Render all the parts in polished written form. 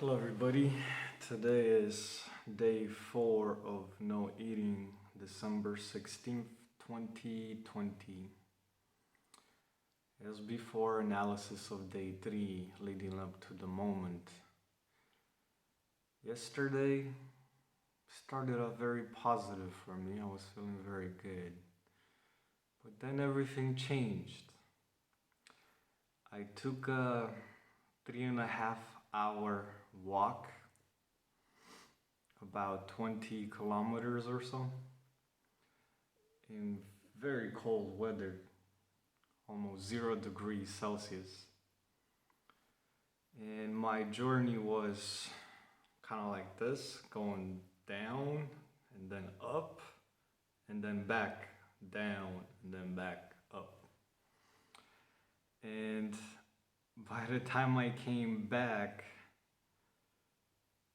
Hello, everybody. Today is day 4 of no eating, December 16th, 2020. As before analysis of day 3 leading up to the moment. Yesterday started off very positive for me. I was feeling very good. But then everything changed. I took a 3.5 hour walk, about 20 kilometers or so, in very cold weather, almost 0 degrees Celsius. And my journey was kind of like this, going down and then up and then back, down and then back up. And by the time I came back,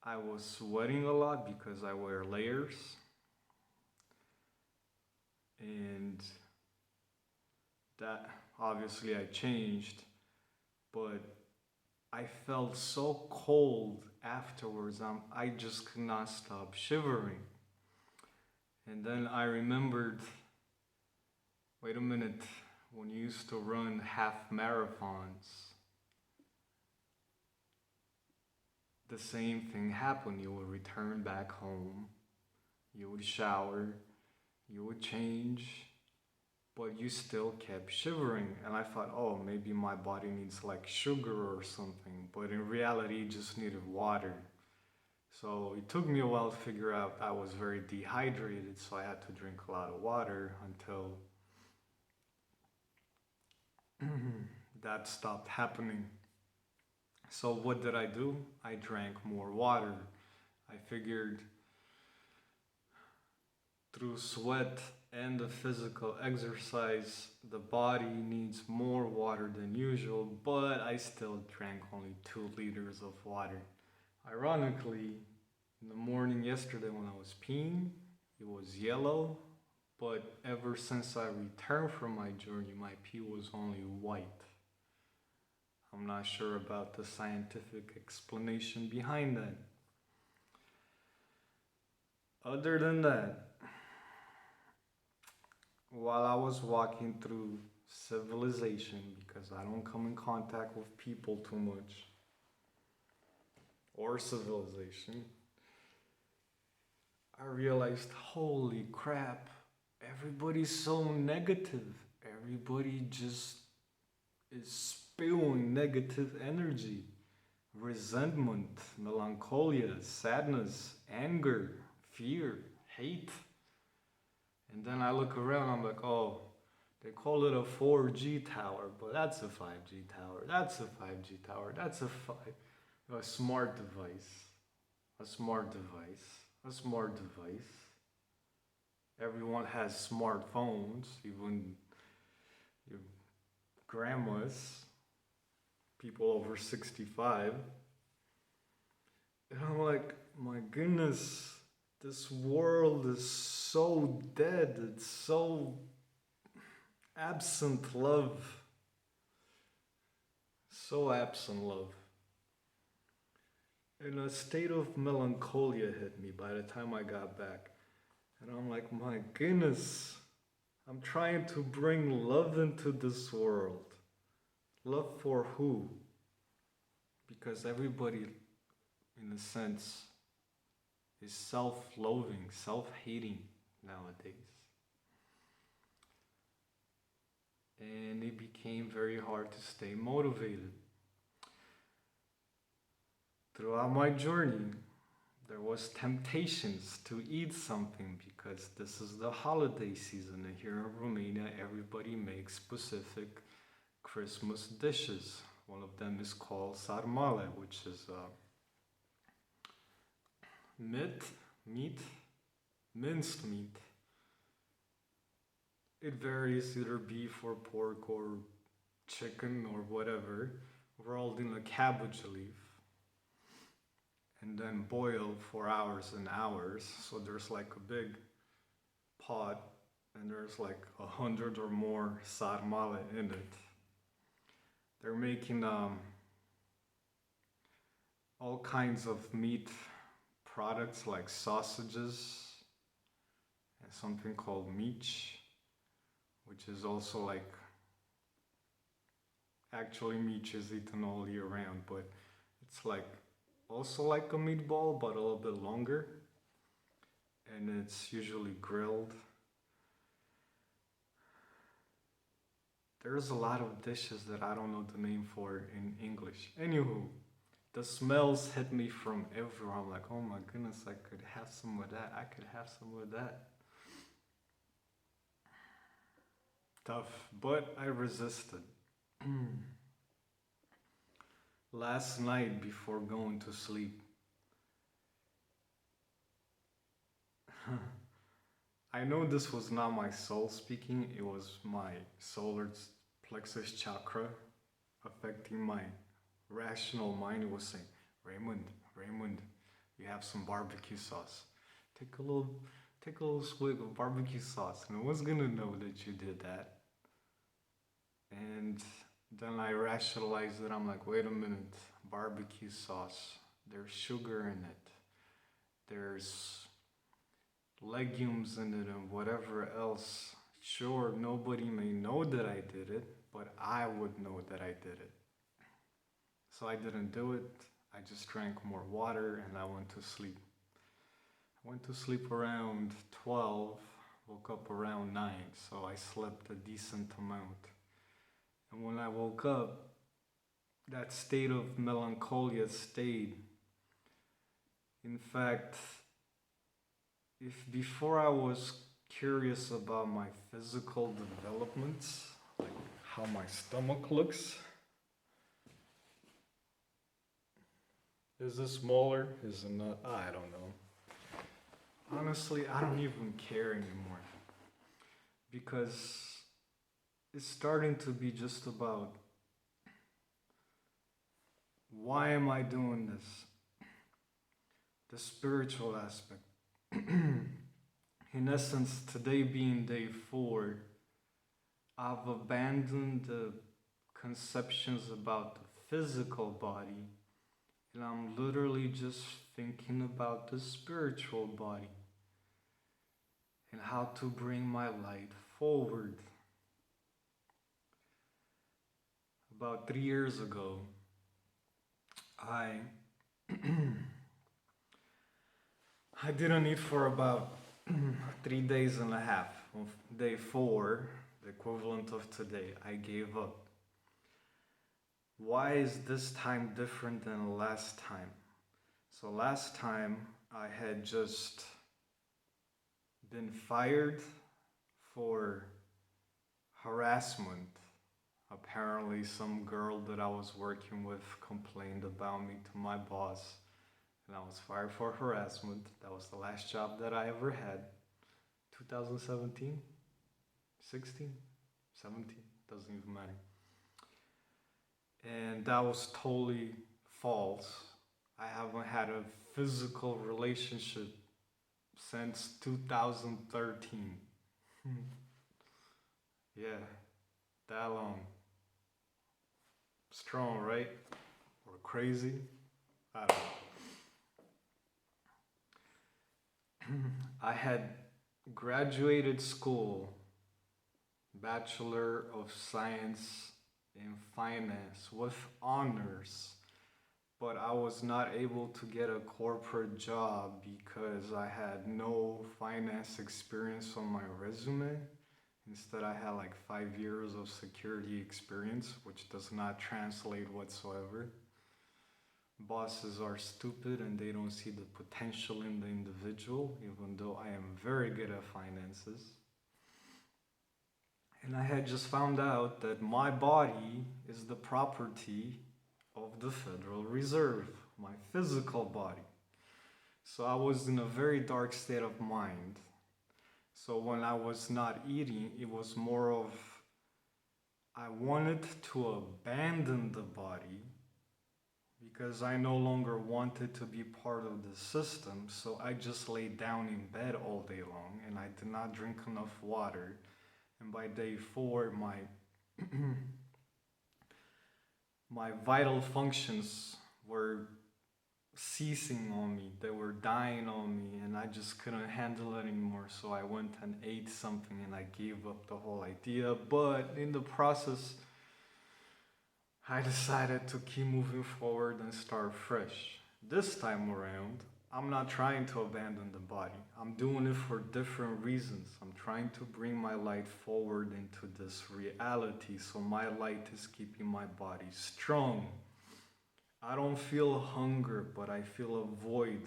I was sweating a lot because I wear layers. And that obviously I changed, but I felt so cold afterwards. I just could not stop shivering. And then I remembered, wait a minute, when you used to run half marathons, the same thing happened. You would return back home, you would shower, you would change, but you still kept shivering. And I thought, oh, maybe my body needs like sugar or something, but in reality, it just needed water. So it took me a while to figure out I was very dehydrated, so I had to drink a lot of water until that stopped happening. So what did I do? I drank more water. I figured through sweat and the physical exercise, the body needs more water than usual, but I still drank only 2 liters of water. Ironically, in the morning yesterday when I was peeing, it was yellow, but ever since I returned from my journey, my pee was only white. I'm not sure about the scientific explanation behind that. Other than that, while I was walking through civilization, because I don't come in contact with people too much, or civilization, I realized, holy crap, everybody's so negative. Everybody just is spewing negative energy, resentment, melancholia, sadness, anger, fear, hate. And then I look around, I'm like, oh, they call it a 4G tower, but that's a 5G tower. That's a 5G tower. That's a smart device. A smart device. A smart device. Everyone has smartphones, even your grandmas, people over 65. And I'm like, my goodness, this world is so dead. It's so absent love. So absent love. And a state of melancholia hit me by the time I got back. And I'm like, my goodness, I'm trying to bring love into this world. Love for who? Because everybody, in a sense, is self-loathing, self-hating nowadays. And it became very hard to stay motivated. Throughout my journey, there was temptations to eat something because this is the holiday season, and here in Romania, everybody makes specific Christmas dishes. One of them is called Sarmale, which is minced meat. It varies, either beef or pork or chicken or whatever, rolled in a cabbage leaf and then boiled for hours and hours. So there's like a big pot and there's like 100 or more sarmale in it. They're making all kinds of meat products like sausages and something called meat, which is also like actually meat is eaten all year round, but it's like also like a meatball but a little bit longer, and it's usually grilled. There's a lot of dishes that I don't know the name for in English. Anywho, the smells hit me from everywhere. I'm like, oh my goodness, I could have some of that. I could have some of that. Tough, but I resisted. Last night before going to sleep, I know this was not my soul speaking, it was my solar plexus chakra affecting my rational mind. It was saying, Raymond, Raymond, you have some barbecue sauce. Take a little take a little swig of barbecue sauce. No one's gonna know that you did that. And then I rationalized it. I'm like, wait a minute, barbecue sauce. There's sugar in it. There's legumes in it and whatever else. Sure, nobody may know that I did it, but I would know that I did it. So I didn't do it. I just drank more water and I went to sleep. I went to sleep around 12, woke up around 9, so I slept a decent amount. And when I woke up, that state of melancholia stayed. In fact, if before I was curious about my physical developments, like how my stomach looks, is it smaller? Is it not? I don't know. Honestly, I don't even care anymore because it's starting to be just about why am I doing this? The spiritual aspect. In essence, today being day 4, I've abandoned the conceptions about the physical body and I'm literally just thinking about the spiritual body and how to bring my light forward. About 3 years ago, I didn't eat for about 3 days and a half. On day 4, the equivalent of today, I gave up. Why is this time different than last time? So last time I had just been fired for harassment. Apparently some girl that I was working with complained about me to my boss and I was fired for harassment. That was the last job that I ever had. 2017? 16? 17? Doesn't even matter. And that was totally false. I haven't had a physical relationship since 2013. Yeah, that long. Strong, right? Or crazy? I don't know. I had graduated school, Bachelor of Science in Finance with honors, but I was not able to get a corporate job because I had no finance experience on my resume. Instead, I had like 5 years of security experience, which does not translate whatsoever. Bosses are stupid and they don't see the potential in the individual, even though I am very good at finances. And I had just found out that my body is the property of the Federal Reserve, my physical body. So I was in a very dark state of mind. So when I was not eating, it was more of I wanted to abandon the body because I no longer wanted to be part of the system. So I just laid down in bed all day long and I did not drink enough water. And by day 4, my vital functions were ceasing on me. They were dying on me, and I just couldn't handle it anymore. So I went and ate something, and I gave up the whole idea. But in the process, I decided to keep moving forward and start fresh. This time around, I'm not trying to abandon the body. I'm doing it for different reasons. I'm trying to bring my light forward into this reality, so my light is keeping my body strong. I don't feel hunger, but I feel a void.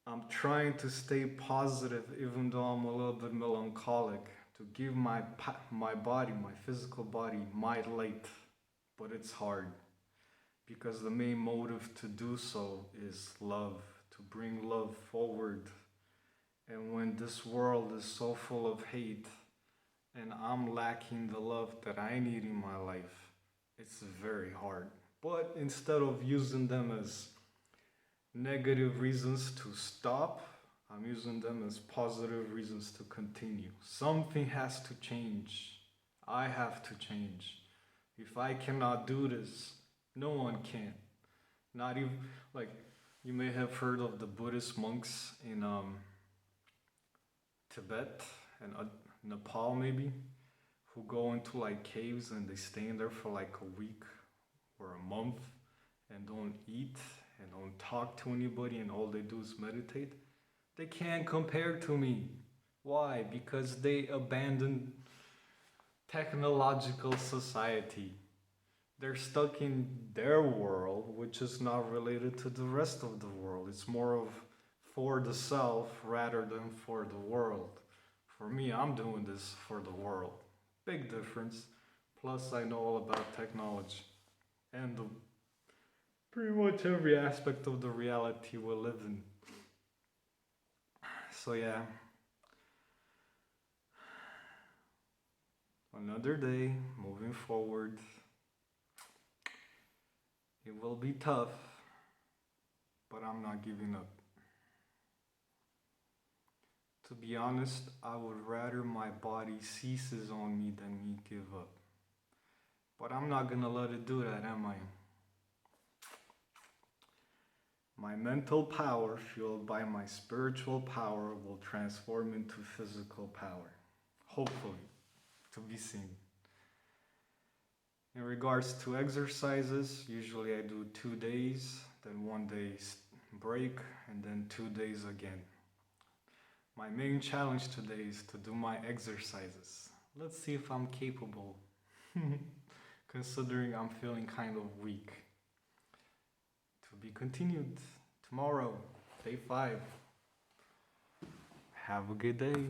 I'm trying to stay positive even though I'm a little bit melancholic, to give my body, my physical body, my light. But it's hard because the main motive to do so is love, to bring love forward. And when this world is so full of hate and I'm lacking the love that I need in my life, it's very hard. But instead of using them as negative reasons to stop, I'm using them as positive reasons to continue. Something has to change. I have to change. If I cannot do this, no one can. Not even, like, you may have heard of the Buddhist monks in Tibet and Nepal, maybe, who go into like caves and they stay in there for like a week or a month and don't eat and don't talk to anybody, and all they do is meditate. They can't compare to me. Why? Because they abandoned technological society. They're stuck in their world, which is not related to the rest of the world. It's more of for the self rather than for the world. For me, I'm doing this for the world. Big difference. Plus, I know all about technology and pretty much every aspect of the reality we live in. So, yeah, another day, moving forward. It will be tough, but I'm not giving up. To be honest, I would rather my body ceases on me than me give up. But I'm not gonna let it do that, am I? My mental power, fueled by my spiritual power, will transform into physical power. Hopefully, to be seen. In regards to exercises, usually I do 2 days, then 1 day break, and then 2 days again. My main challenge today is to do my exercises. Let's see if I'm capable, considering I'm feeling kind of weak. To be continued tomorrow, day 5. Have a good day.